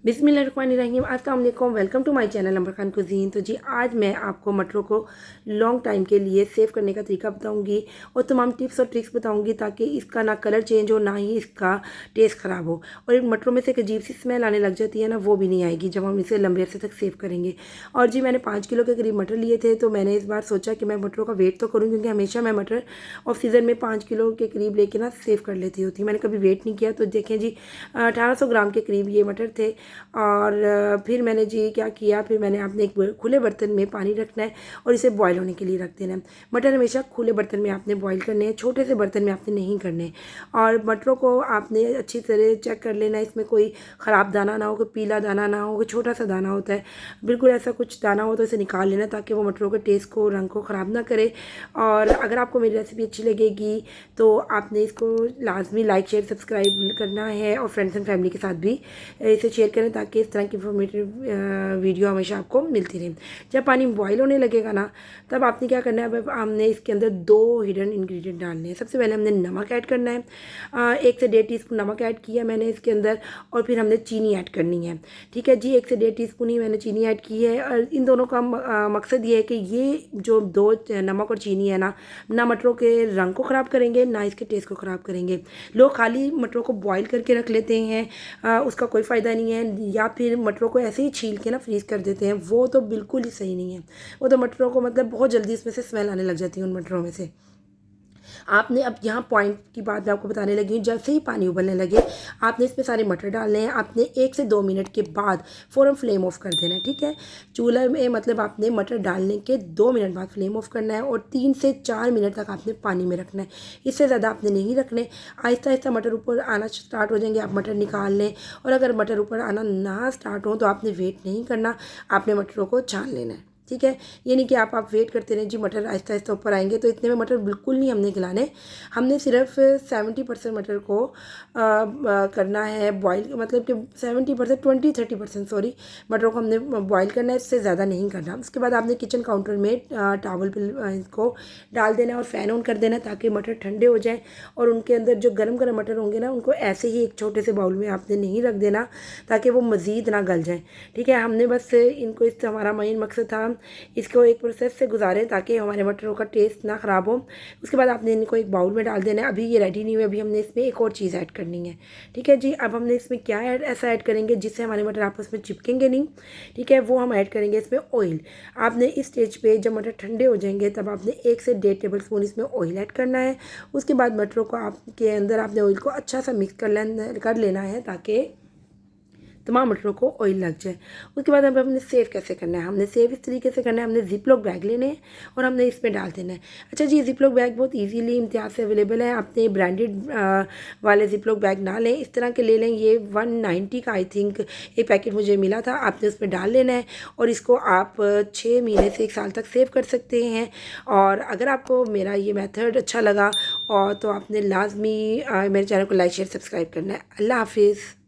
बिस्मिल्लाहिर्रहमानिर्रहीम। अस्सलाम वालेकुम। Welcome to my channel Amar Khan cuisine. तो जी आज मैं आपको मटरों को लॉन्ग टाइम के लिए सेव करने का तरीका बताऊंगी और तमाम टिप्स और ट्रिक्स बताऊंगी ताकि इसका ना कलर चेंज हो ना ही इसका टेस्ट ख़राब हो। और एक मटरों में से एक अजीब सी स्मेल आने लग जाती है ना, वो भी नहीं आएगी जब हम इसे लंबे अरसे तक सेव करेंगे। और जी मैंने 5 किलो के करीब मटर लिए थे, तो मैंने इस बार सोचा कि मैं मटरों का वेट तो करूँ, क्योंकि हमेशा मैं मटर ऑफ सीज़न में 5 किलो के करीब लेके ना सेव कर लेती होती। मैंने कभी वेट नहीं किया। तो देखें जी 1800 ग्राम के करीब ये मटर थे। और फिर मैंने जी क्या किया, फिर मैंने आपने एक खुले बर्तन में पानी रखना है और इसे बॉयल होने के लिए रख देना है। मटर हमेशा खुले बर्तन में आपने बॉयल करने हैं, छोटे से बर्तन में आपने नहीं करने। और मटरों को आपने अच्छी तरह चेक कर लेना है, इसमें कोई ख़राब दाना ना हो, कोई पीला दाना ना हो, कोई छोटा सा दाना होता है, बिल्कुल ऐसा कुछ दाना हो तो इसे निकाल लेना ताकि वो मटरों के टेस्ट को, रंग को ख़राब ना करे। और अगर आपको मेरी रेसिपी अच्छी लगेगी तो आपने इसको लाजमी लाइक शेयर सब्सक्राइब करना है और फ्रेंड्स एंड फैमिली के साथ भी इसे शेयर करें ताकि इस तरह की इंफॉर्मेटिव वीडियो हमेशा आपको मिलती रहे। जब पानी बॉयल होने लगेगा ना, तब आपने क्या करना है, अब हमने इसके अंदर 2 हिडन इंग्रेडिएंट डालने हैं। सबसे पहले हमने नमक ऐड करना है, 1 से 1.5 टीस्पून नमक ऐड किया मैंने इसके अंदर। और फिर हमने चीनी ऐड करनी है। ठीक है जी, 1 से 1.5 टीस्पून ही मैंने चीनी ऐड की है। और इन दोनों का मकसद ये है कि ये जो 2 नमक और चीनी है ना, ना मटरों के रंग को ख़राब करेंगे ना इसके टेस्ट को ख़राब करेंगे। लोग खाली मटरों को बॉयल करके रख लेते हैं, उसका कोई फ़ायदा नहीं है। या फिर मटरों को ऐसे ही छील के ना फ्रीज़ कर देते हैं, वो तो बिल्कुल ही सही नहीं है। वो तो मटरों को मतलब बहुत जल्दी इसमें से स्मेल आने लग जाती है उन मटरों में से। आपने अब यहाँ पॉइंट की बात मैं आपको बताने लगी हूँ, जैसे ही पानी उबलने लगे आपने इसमें सारे मटर डालने हैं। आपने 1 से 2 मिनट के बाद फ़ौरन फ्लेम ऑफ कर देना है। ठीक है, चूल्हे में मतलब आपने मटर डालने के 2 मिनट बाद फ्लेम ऑफ करना है और 3 से 4 मिनट तक आपने पानी में रखना है। इससे ज़्यादा आपने नहीं रखने। आहिस्ता आहिस्ता मटर ऊपर आना स्टार्ट हो जाएंगे, आप मटर निकाल लें। और अगर मटर ऊपर आना ना स्टार्ट हो तो आपने वेट नहीं करना, आपने मटरों को छान लेना है। ठीक है, ये नहीं कि आप वेट करते रहें जी मटर आहिस्ता आहिस्ता ऊपर आएंगे, तो इतने में मटर बिल्कुल नहीं हमने गिलाने। हमने सिर्फ 70% मटर को करना है बॉईल, मतलब कि 70%, 20-30% सॉरी, मटरों को हमने बॉईल करना है, इससे ज़्यादा नहीं करना। उसके बाद आपने किचन काउंटर में टावल पर इसको डाल देना है और फ़ैन ऑन कर देना है ताकि मटर ठंडे हो जाएँ। और उनके अंदर जो गर्म गर्म मटर होंगे ना, उनको ऐसे ही एक छोटे से बाउल में आपने नहीं रख देना ताकि वो मज़ीद ना गल जाएँ। ठीक है, हमने बस इनको, इस हमारा मेन मकसद था इसको एक प्रोसेस से गुजारें ताकि हमारे मटरों का टेस्ट ना ख़राब हो। उसके बाद आपने इनको एक बाउल में डाल देना है। अभी ये रेडी नहीं हुई, अभी हमने इसमें एक और चीज़ ऐड करनी है। ठीक है जी, अब हमने इसमें क्या ऐसा ऐड करेंगे जिससे हमारे मटर आपस में चिपकेंगे नहीं। ठीक है, वो हम ऐड करेंगे इसमें ऑयल। आपने इस स्टेज पे जब मटर ठंडे हो जाएंगे तब आपने 1 से 1.5 टेबल स्पून इसमें ऑयल ऐड करना है। उसके बाद मटरों को आपके अंदर आपने ऑयल को अच्छा सा मिक्स कर लेना है ताकि तमाम मटरों को ऑयल लग जाए। उसके बाद अब हमने सेव कैसे करना है, हमने सेव इस तरीके से करना है, हमने जिप लॉक बैग लेने हैं और हमने इसमें डाल देना है। अच्छा जी, जिप लॉक बैग बहुत इजीली इम्तियाज़ से अवेलेबल है। आपने ब्रांडेड वाले जिप लॉक बैग ना लें, इस तरह के ले लें। ये 190 का आई थिंक एक पैकेट मुझे मिला था। आपने उसमें डाल लेना है और इसको आप 6 महीने से 1 साल तक सेव कर सकते हैं। और अगर आपको मेरा ये मेथड अच्छा लगा और तो आपने लाजमी मेरे चैनल को लाइक शेयर सब्सक्राइब करना है। अल्लाह हाफिज़।